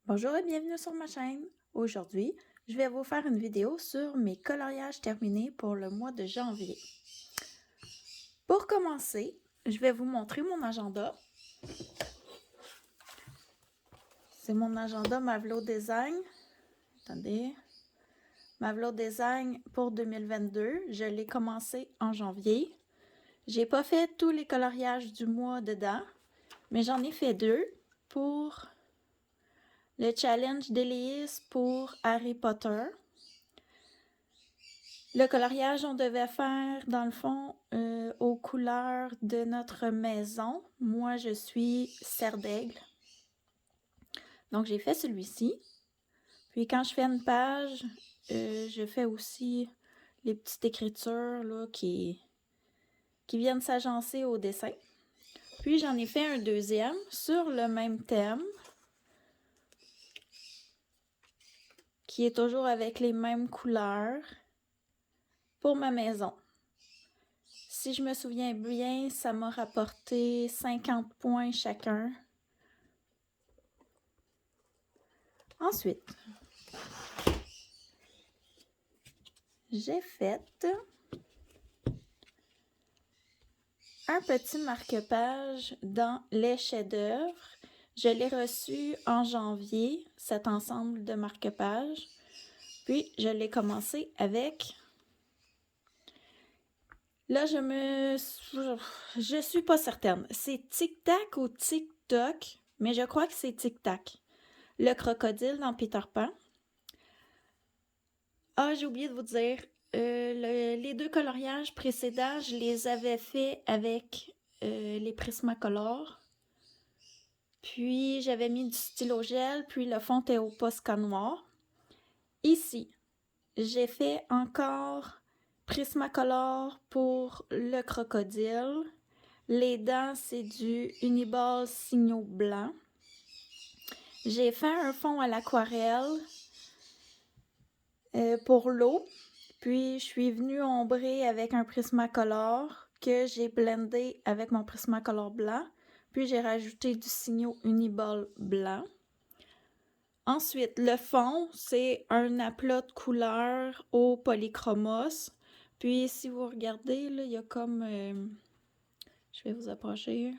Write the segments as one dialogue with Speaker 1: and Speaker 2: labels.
Speaker 1: Bonjour et bienvenue sur ma chaîne. Aujourd'hui, je vais vous faire une vidéo sur mes coloriages terminés pour le mois de janvier. Pour commencer, je vais vous montrer mon agenda. C'est mon agenda Mavlo Design. Attendez. Mavlo Design pour 2022. Je l'ai commencé en janvier. J'ai pas fait tous les coloriages du mois dedans, mais j'en ai fait 2 pour le challenge d'Élise pour Harry Potter. Le coloriage, on devait faire, dans le fond, aux couleurs de notre maison. Moi, je suis Serre d'Aigle. Donc, j'ai fait celui-ci. Puis, quand je fais une page, je fais aussi les petites écritures là, qui viennent s'agencer au dessin. Puis, j'en ai fait un deuxième sur le même thème, qui est toujours avec les mêmes couleurs pour ma maison. Si je me souviens bien, ça m'a rapporté 50 points chacun. Ensuite, j'ai fait un petit marque-page dans les chefs-d'œuvre. Je l'ai reçu en janvier, cet ensemble de marque-pages. Puis, je l'ai commencé avec... Là, je suis pas certaine. C'est Tic-Tac ou Tic-Toc, mais je crois que c'est Tic-Tac. Le crocodile dans Peter Pan. Ah, j'ai oublié de vous dire, les 2 coloriages précédents, je les avais faits avec les Prismacolor. Puis, j'avais mis du stylo gel, puis le fond était au Posca noir. Ici, j'ai fait encore Prismacolor pour le crocodile. Les dents, c'est du Uniball Signaux blanc. J'ai fait un fond à l'aquarelle pour l'eau. Puis, je suis venue ombrer avec un Prismacolor que j'ai blendé avec mon Prismacolor blanc. Puis, j'ai rajouté du Signaux Uniball blanc. Ensuite, le fond, c'est un aplat de couleur au polychromos. Puis, si vous regardez, là, il y a comme... je vais vous approcher.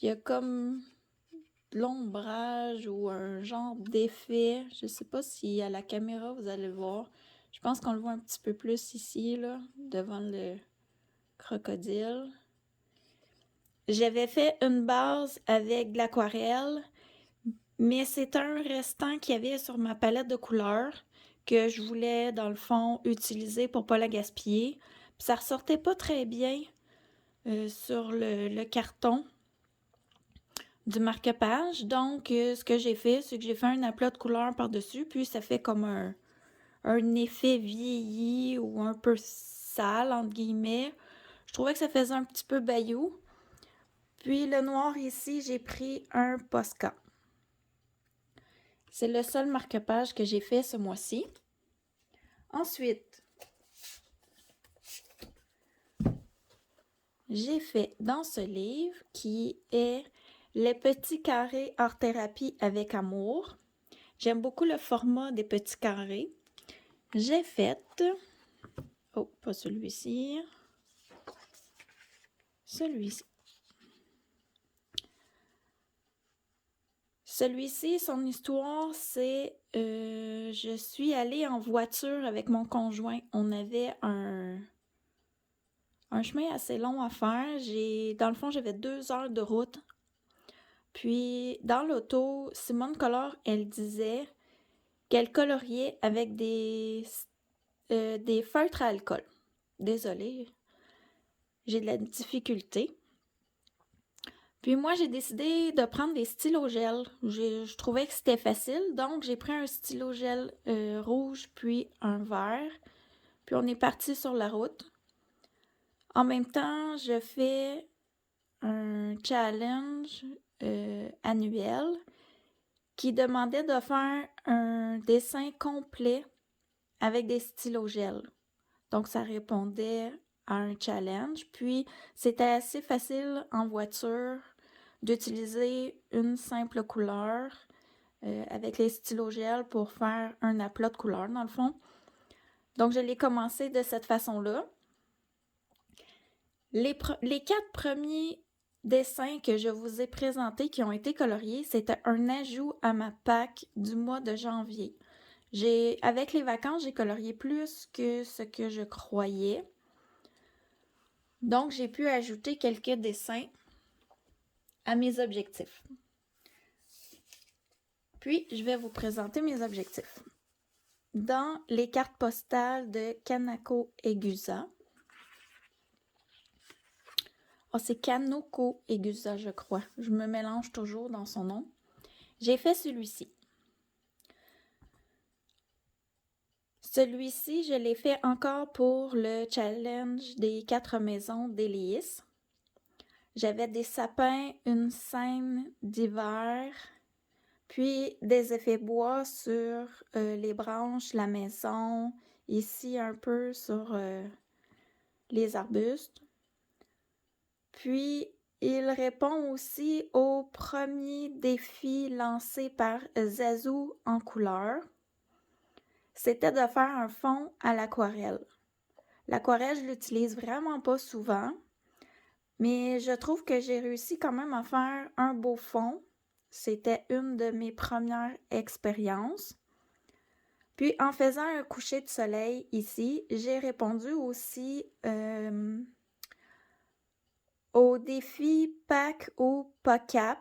Speaker 1: Il y a comme de l'ombrage ou un genre d'effet. Je ne sais pas si à la caméra, vous allez le voir. Je pense qu'on le voit un petit peu plus ici, là, devant le crocodile. J'avais fait une base avec de l'aquarelle, mais c'est un restant qu'il y avait sur ma palette de couleurs que je voulais, dans le fond, utiliser pour ne pas la gaspiller. Puis ça ressortait pas très bien sur le carton du marque-page. Donc, ce que j'ai fait, c'est que j'ai fait un aplat de couleurs par-dessus, puis ça fait comme un effet vieilli ou un peu sale, entre guillemets. Je trouvais que ça faisait un petit peu bayou. Puis le noir ici, j'ai pris un Posca. C'est le seul marque-page que j'ai fait ce mois-ci. Ensuite, j'ai fait dans ce livre qui est Les petits carrés art thérapie avec amour. J'aime beaucoup le format des petits carrés. J'ai fait... Oh, pas celui-ci. Celui-ci. Celui-ci, son histoire, c'est... je suis allée en voiture avec mon conjoint. On avait un chemin assez long à faire. Dans le fond, j'avais 2 heures de route. Puis, dans l'auto, Simone Collard, elle disait qu'elle coloriait avec des feutres à alcool. Désolée, j'ai de la difficulté. Puis moi, j'ai décidé de prendre des stylos gel. Je trouvais que c'était facile, donc j'ai pris un stylo gel rouge puis un vert. Puis on est parti sur la route. En même temps, je fais un challenge annuel qui demandait de faire un dessin complet avec des stylos gel. Donc, ça répondait à un challenge. Puis, c'était assez facile en voiture d'utiliser une simple couleur. avec les stylos gel pour faire un aplat de couleur dans le fond. Donc, je l'ai commencé de cette façon-là. Les 4 premiers dessins que je vous ai présentés qui ont été coloriés, c'était un ajout à ma pack du mois de janvier. Avec les vacances, j'ai colorié plus que ce que je croyais. Donc, j'ai pu ajouter quelques dessins à mes objectifs. Puis, je vais vous présenter mes objectifs. Dans les cartes postales de Kanako Egusa, c'est Kanoko Egusa, je crois. Je me mélange toujours dans son nom. J'ai fait celui-ci. Celui-ci, je l'ai fait encore pour le challenge des 4 maisons d'Éléis. J'avais des sapins, une scène d'hiver, puis des effets bois sur les branches, la maison, ici un peu sur les arbustes. Puis, il répond aussi au premier défi lancé par Zazu en couleur. C'était de faire un fond à l'aquarelle. L'aquarelle, je l'utilise vraiment pas souvent, mais je trouve que j'ai réussi quand même à faire un beau fond. C'était une de mes premières expériences. Puis, en faisant un coucher de soleil ici, j'ai répondu aussi au défi Pack ou Pocap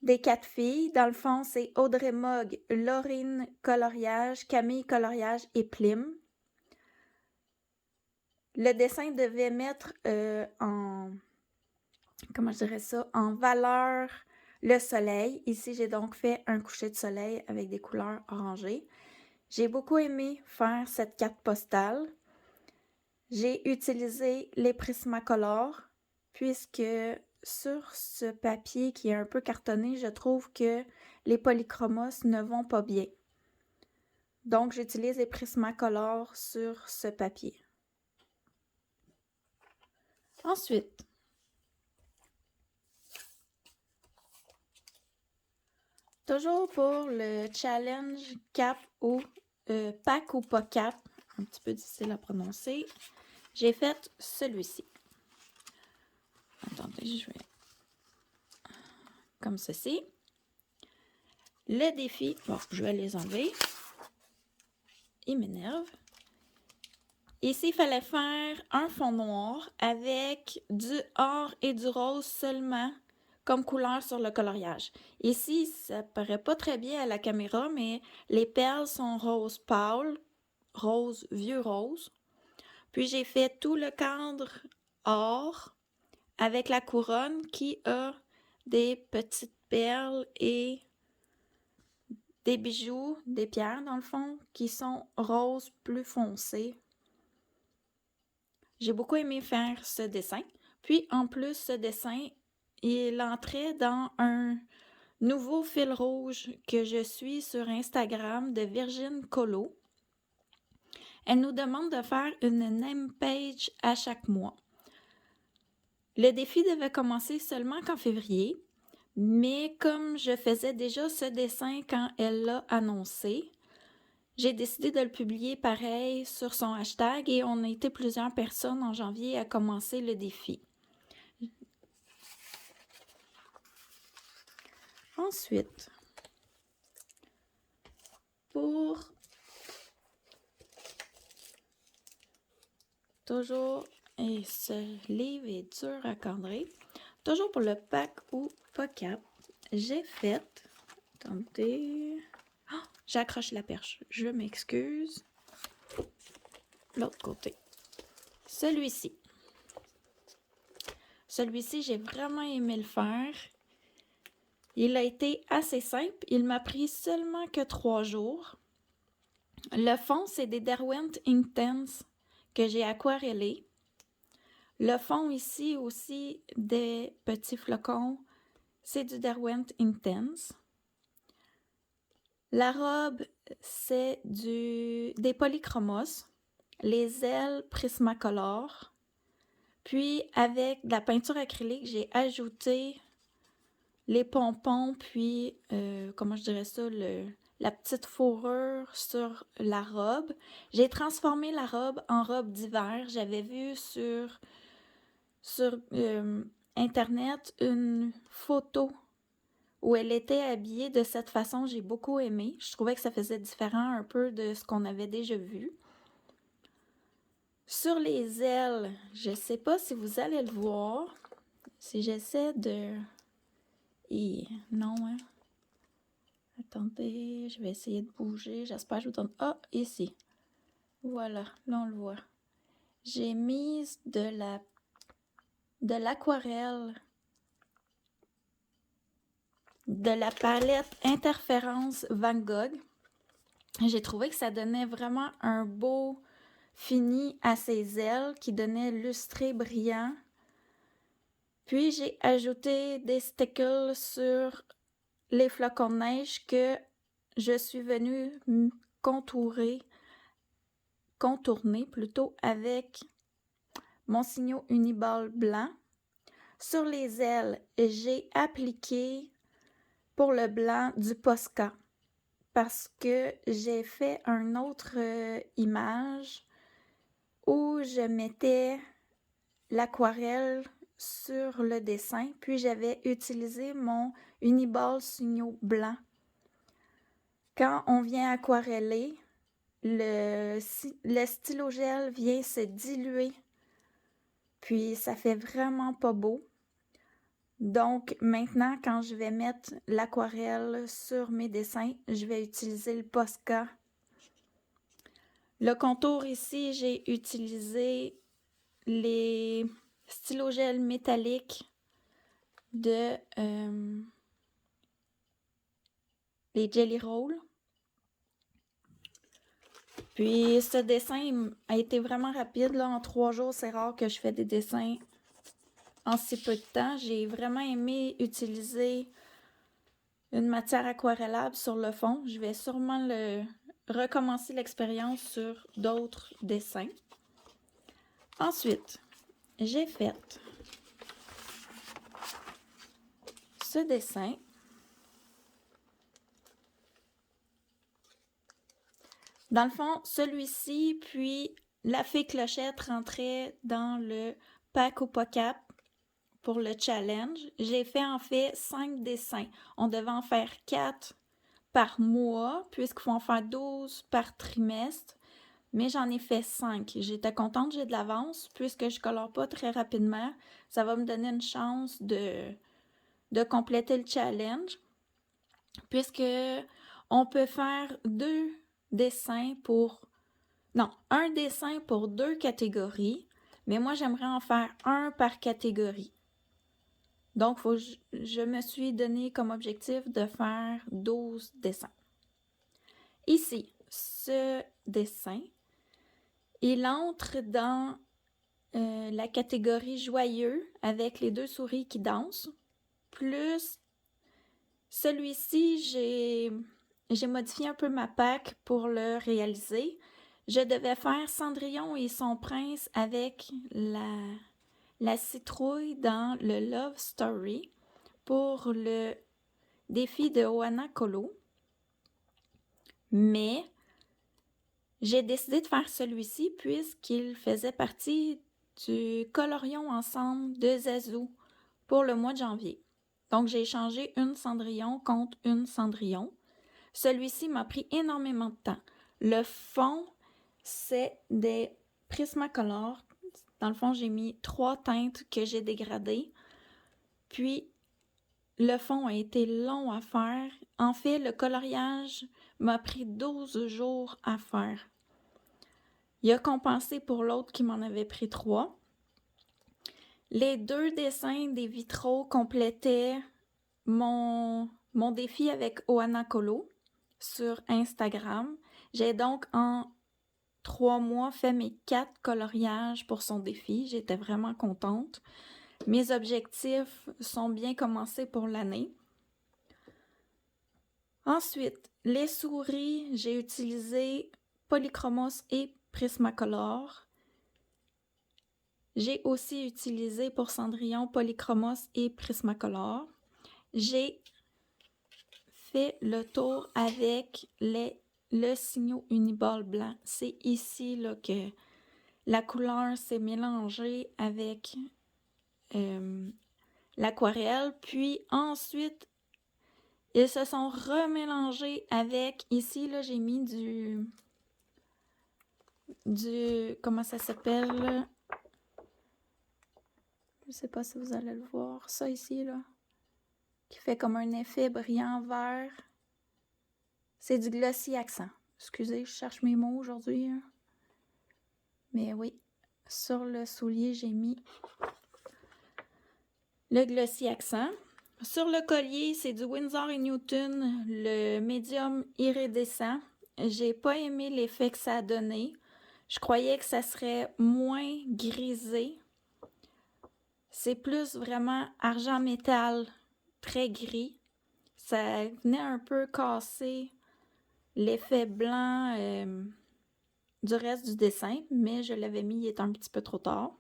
Speaker 1: des 4 filles. Dans le fond, c'est Audrey Mogg, Laurine Coloriage, Camille Coloriage et Plim. Le dessin devait mettre en valeur le soleil. Ici, j'ai donc fait un coucher de soleil avec des couleurs orangées. J'ai beaucoup aimé faire cette carte postale. J'ai utilisé les Prismacolor puisque sur ce papier qui est un peu cartonné, je trouve que les polychromos ne vont pas bien. Donc, j'utilise les Prismacolor sur ce papier. Ensuite, toujours pour le challenge cap ou pack ou pas cap, un petit peu difficile à prononcer, j'ai fait celui-ci. Attendez, je vais comme ceci. Le défi, bon, je vais les enlever. Il m'énerve. Ici, il fallait faire un fond noir avec du or et du rose seulement comme couleur sur le coloriage. Ici, ça paraît pas très bien à la caméra, mais les perles sont rose pâle, rose, vieux rose. Puis j'ai fait tout le cadre or avec la couronne qui a des petites perles et des bijoux, des pierres dans le fond, qui sont roses plus foncées. J'ai beaucoup aimé faire ce dessin. Puis en plus, ce dessin, il entrait dans un nouveau fil rouge que je suis sur Instagram de Virgin Colo. Elle nous demande de faire une name page à chaque mois. Le défi devait commencer seulement qu'en février, mais comme je faisais déjà ce dessin quand elle l'a annoncé, j'ai décidé de le publier pareil sur son hashtag et on a été plusieurs personnes en janvier à commencer le défi. Ensuite, pour toujours, et ce livre est dur à cadrer, toujours pour le pack ou pas cap, j'ai fait, attendez, j'accroche la perche, je m'excuse, l'autre côté, celui-ci, j'ai vraiment aimé le faire. Il a été assez simple. Il m'a pris seulement que 3 jours. Le fond, c'est des Derwent Intense que j'ai aquarellé. Le fond ici aussi des petits flocons, c'est du Derwent Intense. La robe, c'est des polychromos. Les ailes Prismacolor. Puis avec de la peinture acrylique, j'ai ajouté les pompons, puis, comment je dirais ça, la petite fourrure sur la robe. J'ai transformé la robe en robe d'hiver. J'avais vu sur Internet une photo où elle était habillée de cette façon. J'ai beaucoup aimé. Je trouvais que ça faisait différent un peu de ce qu'on avait déjà vu. Sur les ailes, je sais pas si vous allez le voir. Si j'essaie de... non, hein? Attendez, je vais essayer de bouger. J'espère que je vous donne... Ah, ici. Voilà, là on le voit. J'ai mis de l'aquarelle de la palette Interférence Van Gogh. J'ai trouvé que ça donnait vraiment un beau fini à ses ailes qui donnait lustré brillant. Puis j'ai ajouté des stickers sur les flocons de neige que je suis venue contourner plutôt avec mon signaux Uniball blanc. Sur les ailes, j'ai appliqué pour le blanc du Posca parce que j'ai fait une autre image où je mettais l'aquarelle sur le dessin, puis j'avais utilisé mon Uniball signaux blanc. Quand on vient aquareller, le stylogel vient se diluer, puis ça fait vraiment pas beau. Donc maintenant, quand je vais mettre l'aquarelle sur mes dessins, je vais utiliser le Posca. Le contour ici, j'ai utilisé les stylogels métalliques de les Jelly Roll. Puis ce dessin a été vraiment rapide. Là, en 3 jours, c'est rare que je fais des dessins en si peu de temps. J'ai vraiment aimé utiliser une matière aquarellable sur le fond. Je vais sûrement recommencer l'expérience sur d'autres dessins. Ensuite, j'ai fait ce dessin. Dans le fond, celui-ci, puis la fée Clochette rentrait dans le pack au POCAP pour le challenge. J'ai fait en fait 5 dessins. On devait en faire 4 par mois, puisqu'il faut en faire 12 par trimestre. Mais j'en ai fait 5. J'étais contente, j'ai de l'avance, puisque je colore pas très rapidement. Ça va me donner une chance de compléter le challenge, puisque on peut faire 2 dessins un dessin pour 2 catégories, mais moi j'aimerais en faire un par catégorie. Donc, je me suis donné comme objectif de faire 12 dessins. Ici, ce dessin, il entre dans la catégorie joyeux avec les 2 souris qui dansent. Plus celui-ci, j'ai modifié un peu ma pack pour le réaliser. Je devais faire Cendrillon et son prince avec la citrouille dans le Love Story pour le défi de Oana Kolo. Mais j'ai décidé de faire celui-ci puisqu'il faisait partie du Colorions ensemble de Zazou pour le mois de janvier. Donc, j'ai échangé une Cendrillon contre une Cendrillon. Celui-ci m'a pris énormément de temps. Le fond, c'est des Prismacolor. Dans le fond, j'ai mis 3 teintes que j'ai dégradées. Puis, le fond a été long à faire. En fait, le coloriage m'a pris 12 jours à faire. Il a compensé pour l'autre qui m'en avait pris 3. Les 2 dessins des vitraux complétaient mon défi avec Oana Kolo sur Instagram. J'ai donc en 3 mois fait mes 4 coloriages pour son défi. J'étais vraiment contente. Mes objectifs sont bien commencés pour l'année. Ensuite, les souris, j'ai utilisé Polychromos et Prismacolor. J'ai aussi utilisé pour Cendrillon Polychromos et Prismacolor. j'ai fait le tour avec le signaux Uniball blanc. C'est ici là, que la couleur s'est mélangée avec l'aquarelle. Puis ensuite, ils se sont remélangés avec... Ici, là, j'ai mis du... Comment ça s'appelle? Je sais pas si vous allez le voir. Ça ici, là. Qui fait comme un effet brillant vert. C'est du Glossy Accent. Excusez, je cherche mes mots aujourd'hui. Hein. Mais oui, sur le soulier, j'ai mis le Glossy Accent. Sur le collier, c'est du Winsor & Newton, le médium iridescent. J'ai pas aimé l'effet que ça a donné. Je croyais que ça serait moins grisé. C'est plus vraiment argent métal, très gris. Ça venait un peu casser l'effet blanc du reste du dessin, mais je l'avais mis, il est un petit peu trop tard.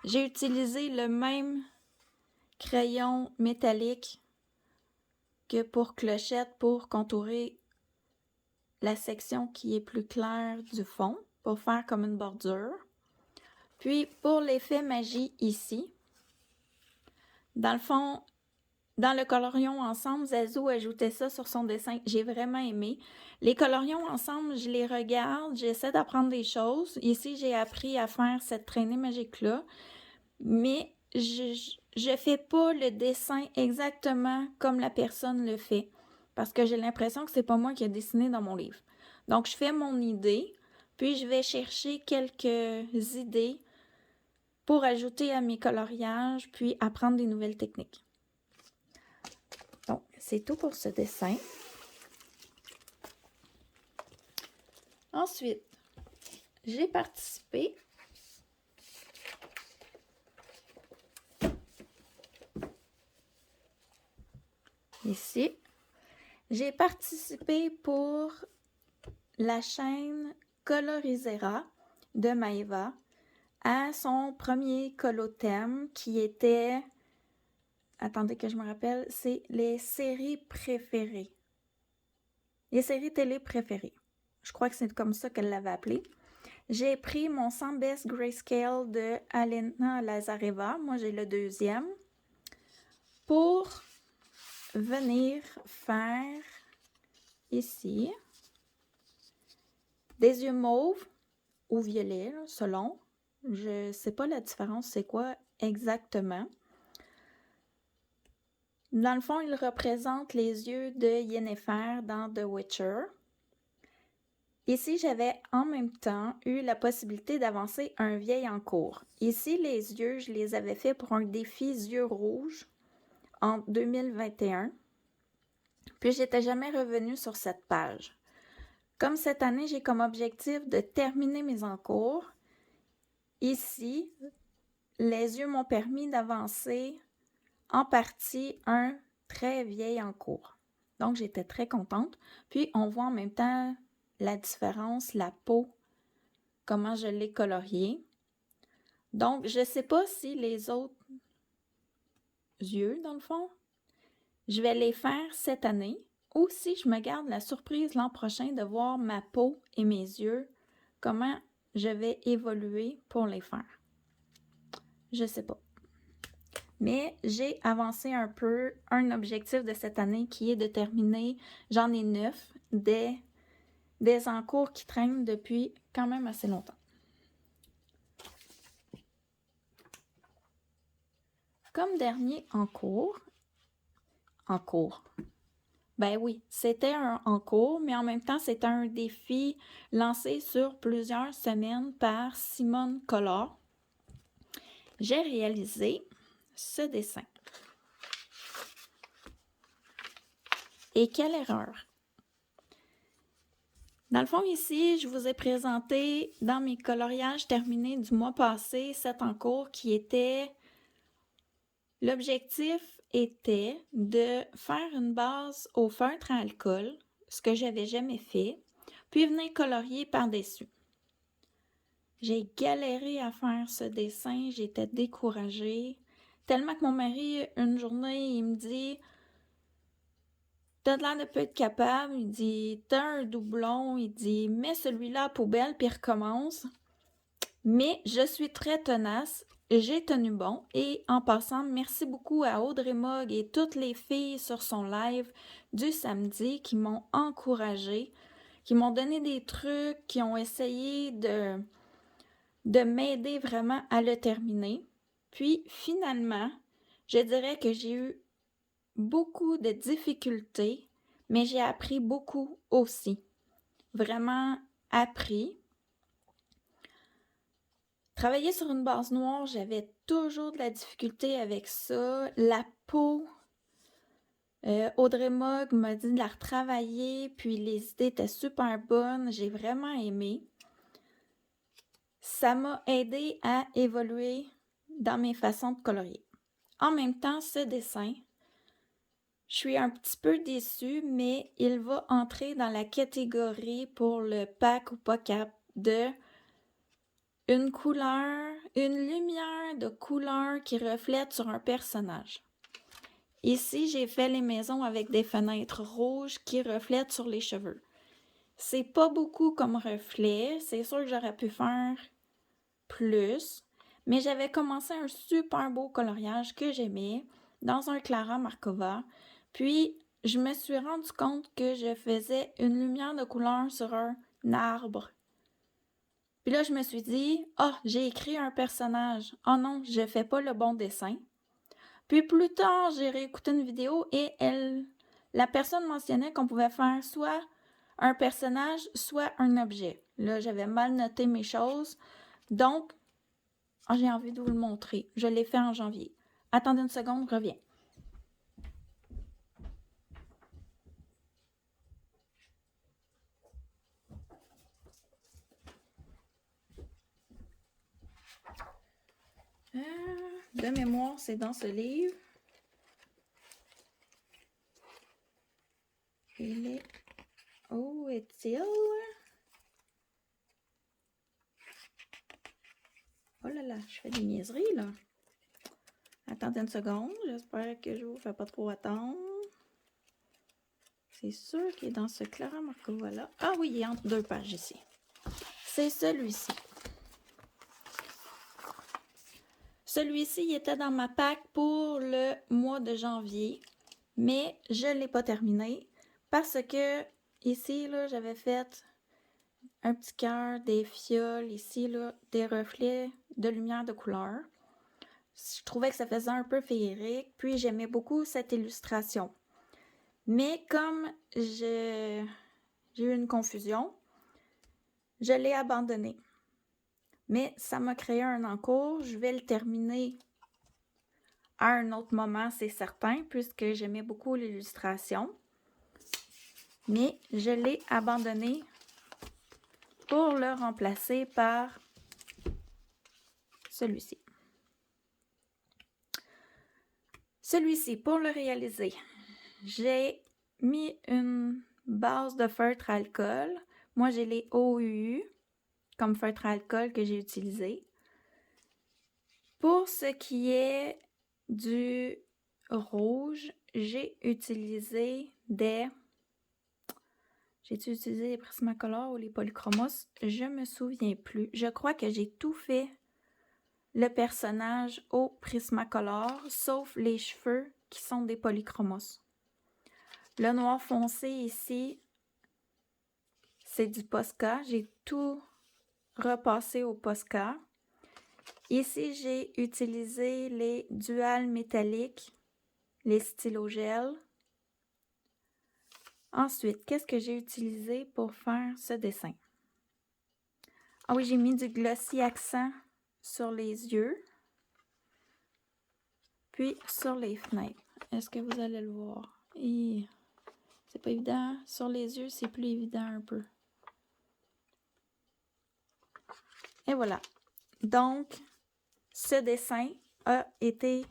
Speaker 1: J'ai utilisé le même crayon métallique que pour clochette pour contourer la section qui est plus claire du fond, pour faire comme une bordure. Puis pour l'effet magie ici, dans le fond, dans le colorion ensemble, Zazou ajoutait ça sur son dessin. J'ai vraiment aimé. Les colorions ensemble, je les regarde, j'essaie d'apprendre des choses. Ici, j'ai appris à faire cette traînée magique-là. Mais je fais pas le dessin exactement comme la personne le fait. Parce que j'ai l'impression que c'est pas moi qui ai dessiné dans mon livre. Donc, je fais mon idée, puis je vais chercher quelques idées pour ajouter à mes coloriages, puis apprendre des nouvelles techniques. Donc, c'est tout pour ce dessin. Ensuite, j'ai participé ici. J'ai participé pour la chaîne Colorisera de Maeva à son premier colothème qui était... Attendez que je me rappelle, c'est les séries préférées. Les séries télé préférées. Je crois que c'est comme ça qu'elle l'avait appelé. J'ai pris mon 100 Best Grayscale de Alena Lazareva. Moi, j'ai le deuxième. Pour venir faire ici des yeux mauves ou violets, selon. Je ne sais pas la différence, c'est quoi exactement. Dans le fond, il représente les yeux de Yennefer dans The Witcher. Ici, j'avais en même temps eu la possibilité d'avancer un vieil en cours. Ici, les yeux, je les avais faits pour un défi yeux rouges en 2021. Puis, j'étais jamais revenue sur cette page. Comme cette année, j'ai comme objectif de terminer mes encours. Ici, les yeux m'ont permis d'avancer en partie un très vieil encours. Donc, j'étais très contente. Puis, on voit en même temps la différence, la peau, comment je l'ai coloriée. Donc, je ne sais pas si les autres yeux, dans le fond, je vais les faire cette année ou si je me garde la surprise l'an prochain de voir ma peau et mes yeux, comment je vais évoluer pour les faire. Je ne sais pas. Mais j'ai avancé un peu un objectif de cette année qui est de terminer, j'en ai 9, des encours qui traînent depuis quand même assez longtemps. Comme dernier encours, ben oui, c'était un encours, mais en même temps, c'était un défi lancé sur plusieurs semaines par Simone Collard. J'ai réalisé ce dessin. Et quelle erreur! Dans le fond, ici, je vous ai présenté dans mes coloriages terminés du mois passé cet encours qui était... L'objectif était de faire une base au feutre à alcool, ce que j'avais jamais fait, puis venir colorier par-dessus. J'ai galéré à faire ce dessin, j'étais découragée, tellement que mon mari, une journée, il me dit « T'as de l'air de pas être capable. » Il dit « T'as un doublon. » Il dit « Mets celui-là à la poubelle puis recommence. » Mais je suis très tenace. J'ai tenu bon. Et en passant, merci beaucoup à Audrey Mogg et toutes les filles sur son live du samedi qui m'ont encouragée, qui m'ont donné des trucs, qui ont essayé de m'aider vraiment à le terminer. Puis finalement, je dirais que j'ai eu beaucoup de difficultés, mais j'ai appris beaucoup aussi. Vraiment appris. Travailler sur une base noire, j'avais toujours de la difficulté avec ça. La peau, Audrey Mogg m'a dit de la retravailler, puis les idées étaient super bonnes. J'ai vraiment aimé. Ça m'a aidé à évoluer dans mes façons de colorier. En même temps, ce dessin, je suis un petit peu déçue, mais il va entrer dans la catégorie pour le pack ou pas cap de une couleur, une lumière de couleur qui reflète sur un personnage. Ici, j'ai fait les maisons avec des fenêtres rouges qui reflètent sur les cheveux. C'est pas beaucoup comme reflet, c'est sûr que j'aurais pu faire plus, mais j'avais commencé un super beau coloriage que j'aimais dans un Clara Markova, puis je me suis rendu compte que je faisais une lumière de couleur sur un arbre. Puis là, je me suis dit, j'ai écrit un personnage. Oh non, je fais pas le bon dessin. Puis plus tard, j'ai réécouté une vidéo et la personne mentionnait qu'on pouvait faire soit un personnage, soit un objet. Là, j'avais mal noté mes choses. Donc, j'ai envie de vous le montrer. Je l'ai fait en janvier. Attendez une seconde, je reviens. De mémoire, c'est dans ce livre. Il est... Où est-il? Oh là là, je fais des niaiseries, là. Attendez une seconde, j'espère que je vous fais pas trop attendre. C'est sûr qu'il est dans ce Clara Markova-là. Ah oui, il est entre deux pages ici. C'est celui-ci. Celui-ci, il était dans ma pack pour le mois de janvier, mais je ne l'ai pas terminé parce que ici, là, j'avais fait un petit cœur, des fioles, ici, là, des reflets de lumière de couleur. Je trouvais que ça faisait un peu féerique, puis j'aimais beaucoup cette illustration. Mais comme j'ai eu une confusion, je l'ai abandonné. Mais ça m'a créé un encours. Je vais le terminer à un autre moment, c'est certain, puisque j'aimais beaucoup l'illustration. Mais je l'ai abandonné pour le remplacer par celui-ci. Celui-ci, pour le réaliser, j'ai mis une base de feutre à alcool. Moi, j'ai les OUU comme feutre à alcool que j'ai utilisé. Pour ce qui est du rouge, j'ai utilisé des... J'ai-tu utilisé les Prismacolor ou les Polychromos? Je me souviens plus. Je crois que j'ai tout fait le personnage au Prismacolor, sauf les cheveux qui sont des Polychromos. Le noir foncé ici, c'est du Posca. J'ai tout repassé au Posca. Ici, j'ai utilisé les Dual métalliques, les stylos gel. Ensuite, qu'est-ce que j'ai utilisé pour faire ce dessin? Ah oui, j'ai mis du glossy accent sur les yeux, puis sur les fenêtres. Est-ce que vous allez le voir? Et c'est pas évident. Sur les yeux, c'est plus évident un peu. Et voilà. Donc, ce dessin a été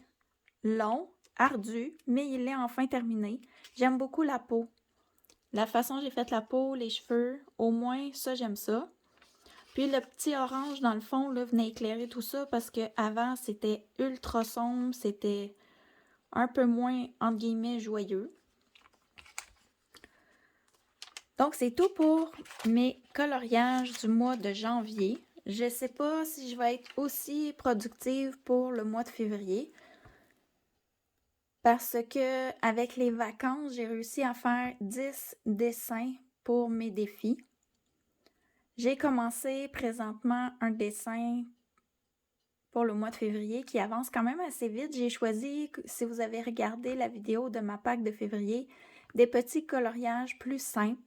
Speaker 1: long, ardu, mais il est enfin terminé. J'aime beaucoup la peau. La façon dont j'ai fait la peau, les cheveux, au moins, ça, j'aime ça. Puis le petit orange, dans le fond, là, venait éclairer tout ça parce que avant c'était ultra sombre, c'était un peu moins, entre guillemets, joyeux. Donc, c'est tout pour mes coloriages du mois de janvier. Je ne sais pas si je vais être aussi productive pour le mois de février. Parce que avec les vacances, j'ai réussi à faire 10 dessins pour mes défis. J'ai commencé présentement un dessin pour le mois de février qui avance quand même assez vite. J'ai choisi, si vous avez regardé la vidéo de ma Pâques de février, des petits coloriages plus simples.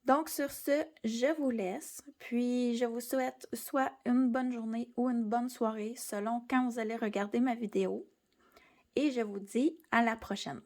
Speaker 1: Donc sur ce, je vous laisse, puis je vous souhaite soit une bonne journée ou une bonne soirée selon quand vous allez regarder ma vidéo. Et je vous dis à la prochaine.